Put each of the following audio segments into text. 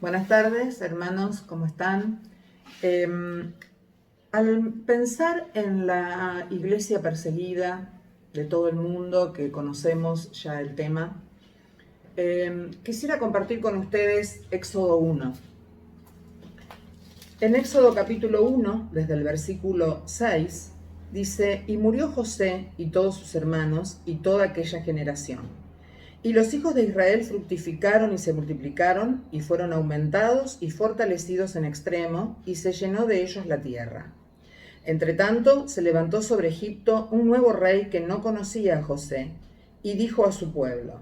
Buenas tardes, hermanos, ¿cómo están? Al pensar en la iglesia perseguida de todo el mundo, que conocemos ya el tema, quisiera compartir con ustedes Éxodo 1. En Éxodo capítulo 1, desde el versículo 6, dice: Y murió José y todos sus hermanos y toda aquella generación. Y los hijos de Israel fructificaron y se multiplicaron, y fueron aumentados y fortalecidos en extremo, y se llenó de ellos la tierra. Entretanto, se levantó sobre Egipto un nuevo rey que no conocía a José, y dijo a su pueblo: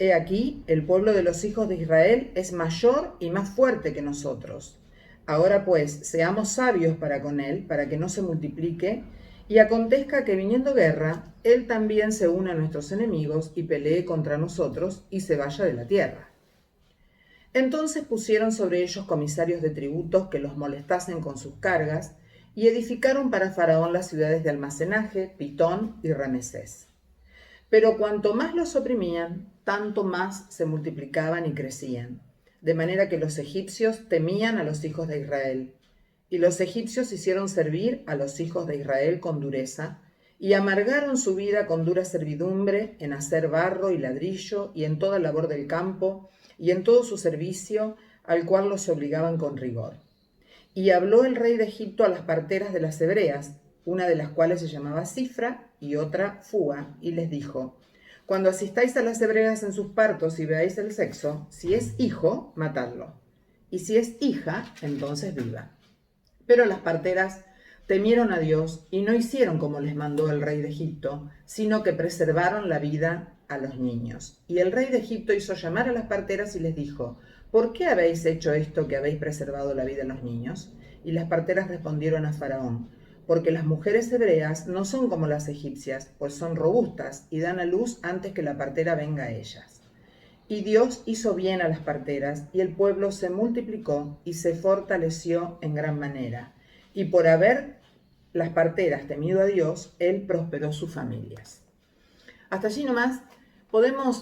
He aquí, el pueblo de los hijos de Israel es mayor y más fuerte que nosotros. Ahora pues, seamos sabios para con él, para que no se multiplique, y acontezca que viniendo guerra, él también se une a nuestros enemigos y pelee contra nosotros y se vaya de la tierra. Entonces pusieron sobre ellos comisarios de tributos que los molestasen con sus cargas, y edificaron para Faraón las ciudades de almacenaje, Pitón y Ramesés. Pero cuanto más los oprimían, tanto más se multiplicaban y crecían, de manera que los egipcios temían a los hijos de Israel. Y los egipcios hicieron servir a los hijos de Israel con dureza, y amargaron su vida con dura servidumbre en hacer barro y ladrillo, y en toda labor del campo, y en todo su servicio, al cual los obligaban con rigor. Y habló el rey de Egipto a las parteras de las hebreas, una de las cuales se llamaba Cifra y otra Fúa, y les dijo: Cuando asistáis a las hebreas en sus partos y veáis el sexo, si es hijo, matadlo, y si es hija, entonces viva. Pero las parteras temieron a Dios y no hicieron como les mandó el rey de Egipto, sino que preservaron la vida a los niños. Y el rey de Egipto hizo llamar a las parteras y les dijo: ¿Por qué habéis hecho esto, que habéis preservado la vida a los niños? Y las parteras respondieron a Faraón: Porque las mujeres hebreas no son como las egipcias, pues son robustas y dan a luz antes que la partera venga a ellas. Y Dios hizo bien a las parteras, y el pueblo se multiplicó y se fortaleció en gran manera. Y por haber las parteras temido a Dios, Él prosperó sus familias. Hasta allí nomás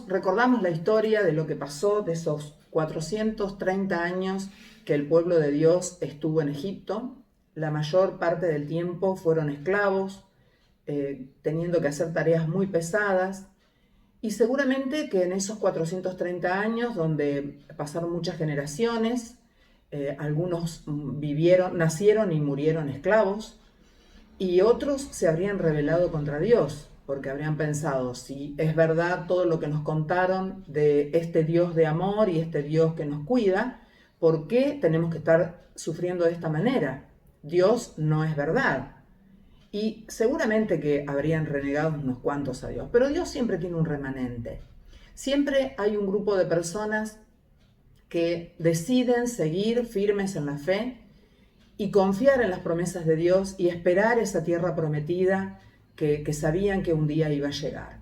recordamos la historia de lo que pasó, de esos 430 años que el pueblo de Dios estuvo en Egipto. La mayor parte del tiempo fueron esclavos, teniendo que hacer tareas muy pesadas. Y seguramente que en esos 430 años, donde pasaron muchas generaciones, algunos nacieron y murieron esclavos, y otros se habrían rebelado contra Dios, porque habrían pensado: si es verdad todo lo que nos contaron de este Dios de amor y este Dios que nos cuida, ¿por qué tenemos que estar sufriendo de esta manera? Dios no es verdad. Y seguramente que habrían renegado unos cuantos a Dios, pero Dios siempre tiene un remanente. Siempre hay un grupo de personas que deciden seguir firmes en la fe y confiar en las promesas de Dios y esperar esa tierra prometida que sabían que un día iba a llegar.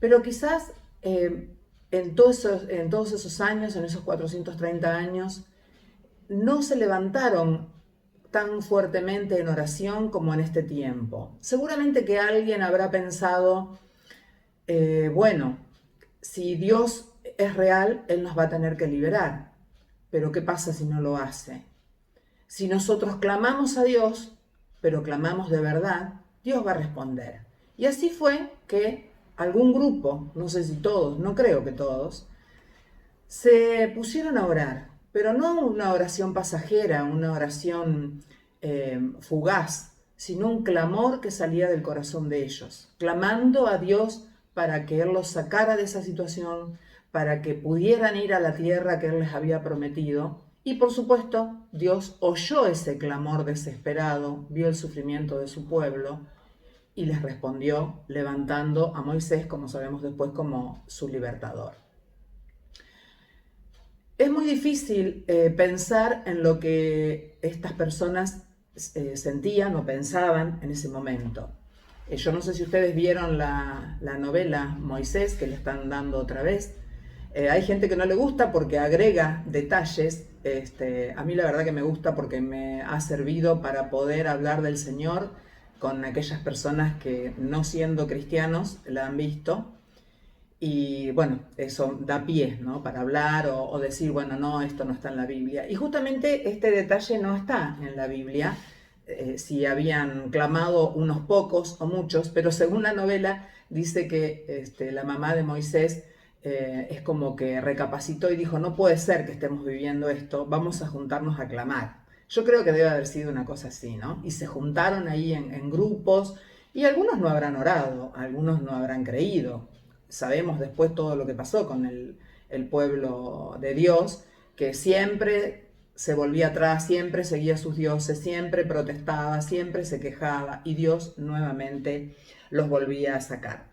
Pero quizás en todos esos años, en esos 430 años, no se levantaron tan fuertemente en oración como en este tiempo. Seguramente que alguien habrá pensado: bueno, si Dios es real, Él nos va a tener que liberar. Pero ¿qué pasa si no lo hace? Si nosotros clamamos a Dios, pero clamamos de verdad, Dios va a responder. Y así fue que algún grupo, no sé si todos, no creo que todos, se pusieron a orar, pero no una oración pasajera, una oración fugaz, sino un clamor que salía del corazón de ellos, clamando a Dios para que Él los sacara de esa situación, para que pudieran ir a la tierra que Él les había prometido. Y por supuesto, Dios oyó ese clamor desesperado, vio el sufrimiento de su pueblo y les respondió levantando a Moisés, como sabemos después, como su libertador. Es muy difícil pensar en lo que estas personas sentían o pensaban en ese momento. Yo no sé si ustedes vieron la novela Moisés, que le están dando otra vez. Hay gente que no le gusta porque agrega detalles. A mí la verdad que me gusta porque me ha servido para poder hablar del Señor con aquellas personas que, no siendo cristianos, la han visto. Y bueno, eso da pie, ¿no? Para hablar o decir, bueno, no, esto no está en la Biblia. Y justamente este detalle no está en la Biblia, si habían clamado unos pocos o muchos, pero según la novela dice que la mamá de Moisés es como que recapacitó y dijo, no puede ser que estemos viviendo esto, vamos a juntarnos a clamar. Yo creo que debe haber sido una cosa así, ¿no? Y se juntaron ahí en grupos y algunos no habrán orado, algunos no habrán creído. Sabemos después todo lo que pasó con el pueblo de Dios, que siempre se volvía atrás, siempre seguía a sus dioses, siempre protestaba, siempre se quejaba y Dios nuevamente los volvía a sacar.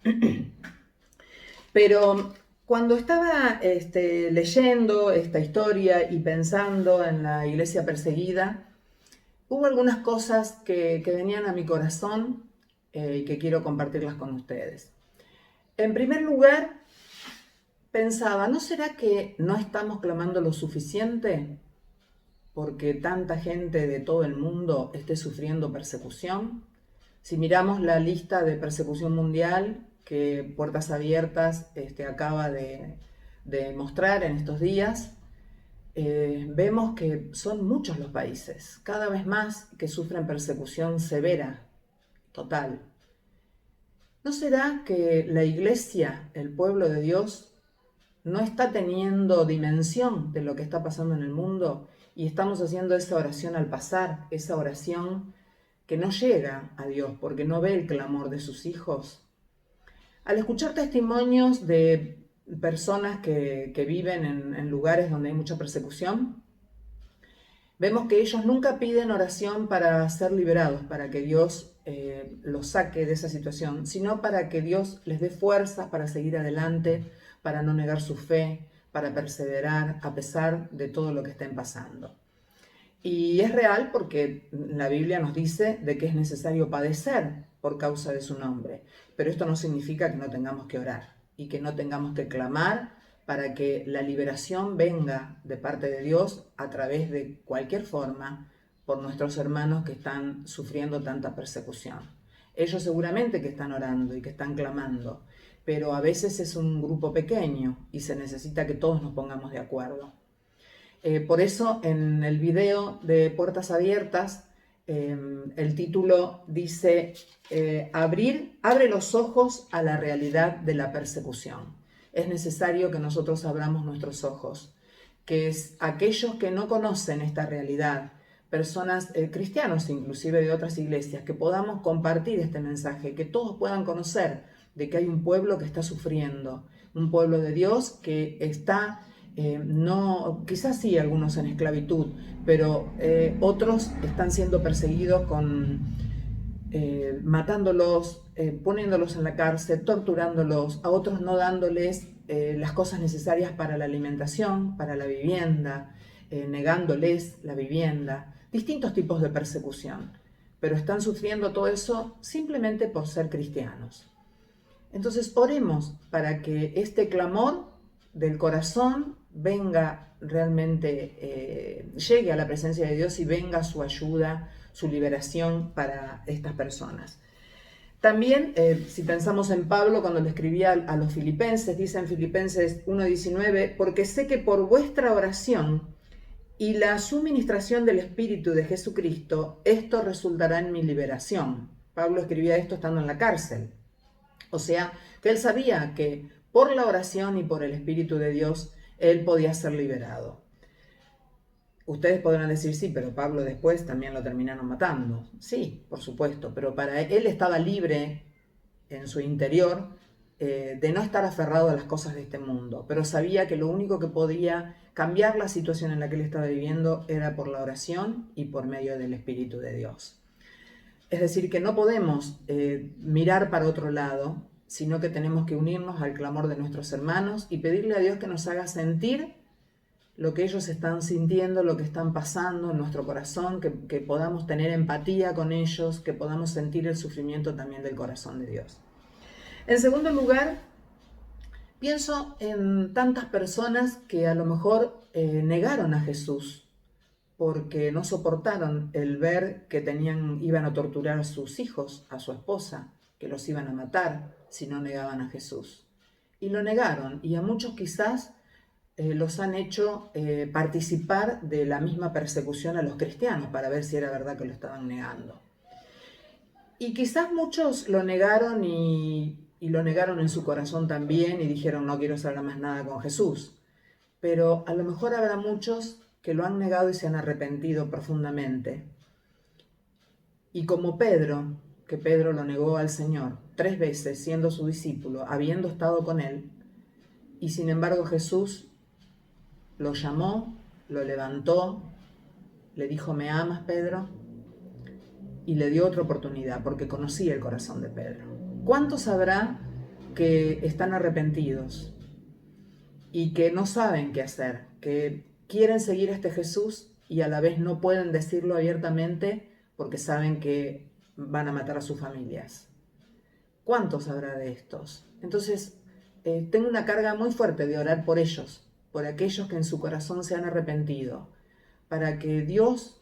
Pero cuando estaba leyendo esta historia y pensando en la iglesia perseguida, hubo algunas cosas que venían a mi corazón y que quiero compartirlas con ustedes. En primer lugar, pensaba, ¿no será que no estamos clamando lo suficiente porque tanta gente de todo el mundo esté sufriendo persecución? Si miramos la lista de persecución mundial que Puertas Abiertas acaba de mostrar en estos días, vemos que son muchos los países, cada vez más, que sufren persecución severa, total. ¿No será que la iglesia, el pueblo de Dios, no está teniendo dimensión de lo que está pasando en el mundo y estamos haciendo esa oración al pasar, esa oración que no llega a Dios porque no ve el clamor de sus hijos? Al escuchar testimonios de personas que viven en lugares donde hay mucha persecución, vemos que ellos nunca piden oración para ser liberados, para que Dios los saque de esa situación, sino para que Dios les dé fuerzas para seguir adelante, para no negar su fe, para perseverar a pesar de todo lo que estén pasando. Y es real porque la Biblia nos dice de que es necesario padecer por causa de su nombre, pero esto no significa que no tengamos que orar y que no tengamos que clamar para que la liberación venga de parte de Dios a través de cualquier forma por nuestros hermanos que están sufriendo tanta persecución. Ellos seguramente que están orando y que están clamando, pero a veces es un grupo pequeño y se necesita que todos nos pongamos de acuerdo. Por eso en el video de Puertas Abiertas, el título dice, abre los ojos a la realidad de la persecución. Es necesario que nosotros abramos nuestros ojos, que es aquellos que no conocen esta realidad, personas cristianos inclusive de otras iglesias, que podamos compartir este mensaje, que todos puedan conocer de que hay un pueblo que está sufriendo, un pueblo de Dios que está... no, quizás sí algunos en esclavitud, pero otros están siendo perseguidos matándolos, poniéndolos en la cárcel, torturándolos, a otros no dándoles las cosas necesarias para la alimentación, para la vivienda, negándoles la vivienda, distintos tipos de persecución, pero están sufriendo todo eso simplemente por ser cristianos. Entonces oremos para que este clamor del corazón venga realmente, llegue a la presencia de Dios y venga su ayuda, su liberación para estas personas. También, si pensamos en Pablo cuando le escribía a los filipenses, dice en Filipenses 1:19, porque sé que por vuestra oración y la suministración del Espíritu de Jesucristo, esto resultará en mi liberación. Pablo escribía esto estando en la cárcel. O sea, que él sabía que por la oración y por el Espíritu de Dios, él podía ser liberado. Ustedes podrán decir, sí, pero Pablo después también lo terminaron matando. Sí, por supuesto, pero para él estaba libre en su interior de no estar aferrado a las cosas de este mundo, pero sabía que lo único que podía cambiar la situación en la que él estaba viviendo era por la oración y por medio del Espíritu de Dios. Es decir, que no podemos mirar para otro lado, sino que tenemos que unirnos al clamor de nuestros hermanos y pedirle a Dios que nos haga sentir lo que ellos están sintiendo, lo que están pasando en nuestro corazón, que podamos tener empatía con ellos, que podamos sentir el sufrimiento también del corazón de Dios. En segundo lugar, pienso en tantas personas que a lo mejor negaron a Jesús porque no soportaron el ver que iban a torturar a sus hijos, a su esposa, que los iban a matar si no negaban a Jesús. y lo negaron, y a muchos quizás los han hecho participar de la misma persecución a los cristianos para ver si era verdad que lo estaban negando. Y quizás muchos lo negaron y lo negaron en su corazón también y dijeron no quiero saber más nada con Jesús. Pero a lo mejor habrá muchos que lo han negado y se han arrepentido profundamente. Y como Pedro, que Pedro lo negó al Señor 3 veces siendo su discípulo, habiendo estado con él, y sin embargo Jesús lo llamó, lo levantó, le dijo, ¿me amas, Pedro? Y le dio otra oportunidad, porque conocía el corazón de Pedro. ¿Cuántos habrá que están arrepentidos y que no saben qué hacer, que quieren seguir a este Jesús y a la vez no pueden decirlo abiertamente porque saben que van a matar a sus familias? ¿Cuántos habrá de estos? Entonces, tengo una carga muy fuerte de orar por ellos, por aquellos que en su corazón se han arrepentido, para que Dios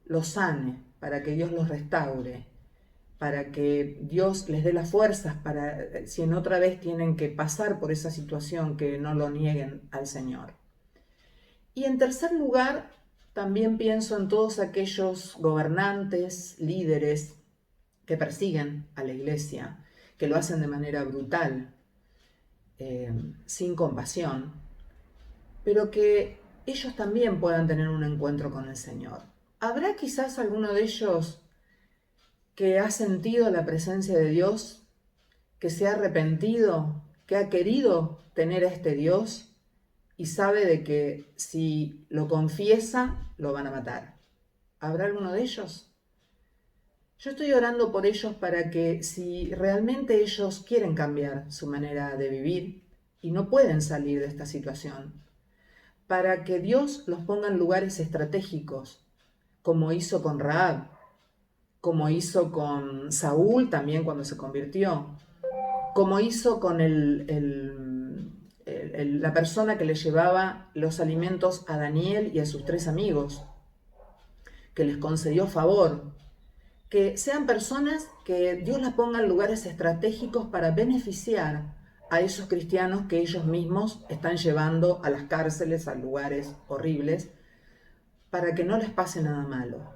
los sane, para que Dios los restaure, para que Dios les dé las fuerzas para, si en otra vez tienen que pasar por esa situación, que no lo nieguen al Señor. Y en tercer lugar, también pienso en todos aquellos gobernantes, líderes que persiguen a la iglesia, que lo hacen de manera brutal, sin compasión, pero que ellos también puedan tener un encuentro con el Señor. ¿Habrá quizás alguno de ellos que ha sentido la presencia de Dios, que se ha arrepentido, que ha querido tener a este Dios y sabe de que si lo confiesa, lo van a matar? ¿Habrá alguno de ellos? Yo estoy orando por ellos para que si realmente ellos quieren cambiar su manera de vivir y no pueden salir de esta situación, para que Dios los ponga en lugares estratégicos, como hizo con Rahab, como hizo con Saúl también cuando se convirtió, como hizo con la persona que le llevaba los alimentos a Daniel y a sus 3 amigos, que les concedió favor. Que sean personas que Dios las ponga en lugares estratégicos para beneficiar a esos cristianos que ellos mismos están llevando a las cárceles, a lugares horribles, para que no les pase nada malo.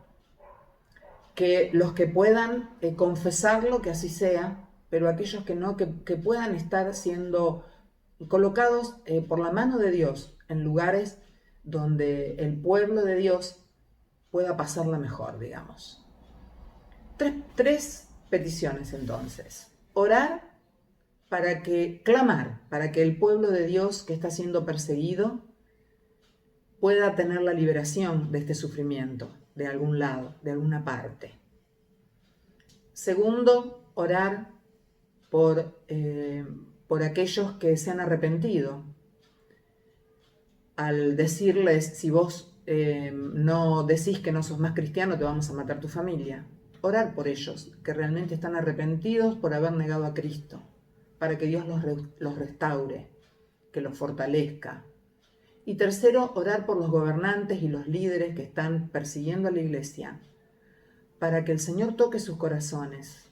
Que los que puedan confesarlo, que así sea, pero aquellos que no, que puedan estar siendo colocados por la mano de Dios en lugares donde el pueblo de Dios pueda pasarla mejor, digamos. Tres peticiones entonces. Orar clamar para que el pueblo de Dios que está siendo perseguido pueda tener la liberación de este sufrimiento, de algún lado, de alguna parte. Segundo, orar por aquellos que se han arrepentido. Al decirles, si vos no decís que no sos más cristiano, te vamos a matar tu familia. Orar por ellos, que realmente están arrepentidos por haber negado a Cristo, para que Dios los restaure, que los fortalezca. Y tercero, orar por los gobernantes y los líderes que están persiguiendo a la iglesia, para que el Señor toque sus corazones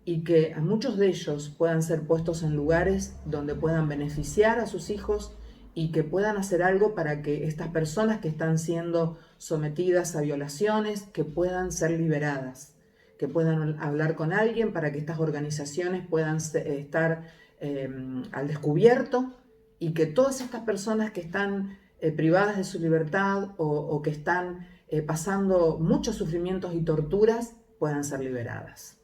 y que a muchos de ellos puedan ser puestos en lugares donde puedan beneficiar a sus hijos y que puedan hacer algo para que estas personas que están siendo sometidas a violaciones, que puedan ser liberadas, que puedan hablar con alguien para que estas organizaciones puedan estar al descubierto y que todas estas personas que están privadas de su libertad o que están pasando muchos sufrimientos y torturas puedan ser liberadas.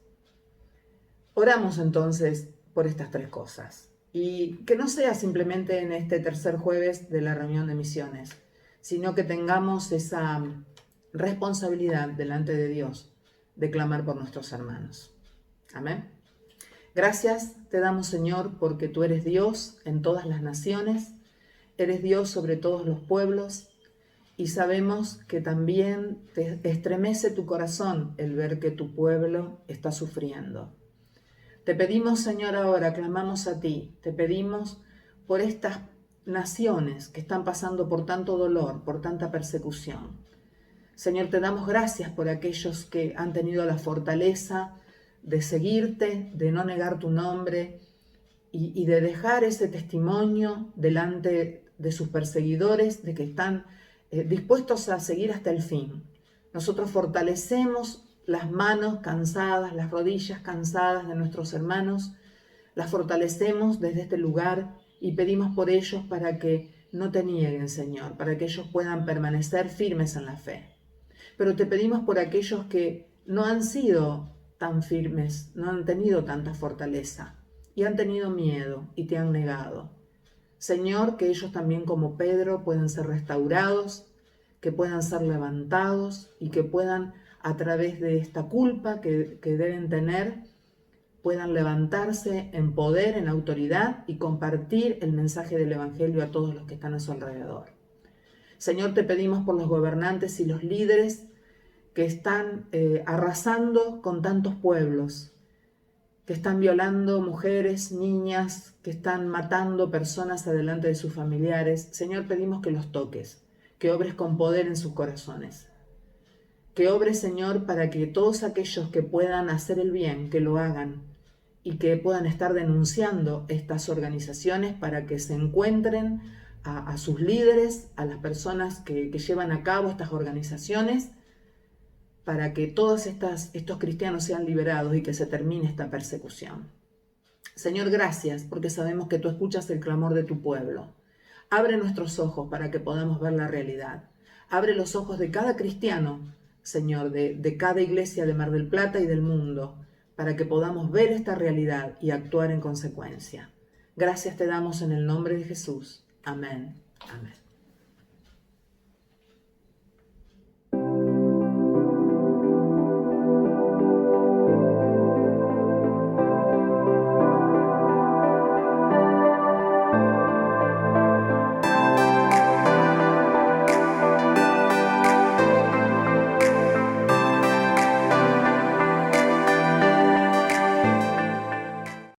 Oramos entonces por estas 3 cosas. Y que no sea simplemente en este tercer jueves de la reunión de misiones, sino que tengamos esa responsabilidad delante de Dios de clamar por nuestros hermanos. Amén. Gracias te damos, Señor, porque tú eres Dios en todas las naciones, eres Dios sobre todos los pueblos, y sabemos que también te estremece tu corazón el ver que tu pueblo está sufriendo. Te pedimos, Señor, ahora, clamamos a ti, te pedimos por estas naciones que están pasando por tanto dolor, por tanta persecución. Señor, te damos gracias por aquellos que han tenido la fortaleza de seguirte, de no negar tu nombre y de dejar ese testimonio delante de sus perseguidores, de que están dispuestos a seguir hasta el fin. Nosotros fortalecemos las manos cansadas, las rodillas cansadas de nuestros hermanos, las fortalecemos desde este lugar y pedimos por ellos para que no te nieguen, Señor, para que ellos puedan permanecer firmes en la fe. Pero te pedimos por aquellos que no han sido tan firmes, no han tenido tanta fortaleza y han tenido miedo y te han negado. Señor, que ellos también como Pedro puedan ser restaurados, que puedan ser levantados y que puedan, a través de esta culpa que deben tener, puedan levantarse en poder, en autoridad y compartir el mensaje del Evangelio a todos los que están a su alrededor. Señor, te pedimos por los gobernantes y los líderes que están arrasando con tantos pueblos, que están violando mujeres, niñas, que están matando personas adelante de sus familiares. Señor, pedimos que los toques, que obres con poder en sus corazones. Que obres, Señor, para que todos aquellos que puedan hacer el bien, que lo hagan, y que puedan estar denunciando estas organizaciones para que se encuentren a sus líderes, a las personas que llevan a cabo estas organizaciones, para que todos estos cristianos sean liberados y que se termine esta persecución. Señor, gracias, porque sabemos que tú escuchas el clamor de tu pueblo. Abre nuestros ojos para que podamos ver la realidad. Abre los ojos de cada cristiano, Señor, de cada iglesia de Mar del Plata y del mundo, para que podamos ver esta realidad y actuar en consecuencia. Gracias te damos en el nombre de Jesús. Amén. Amén.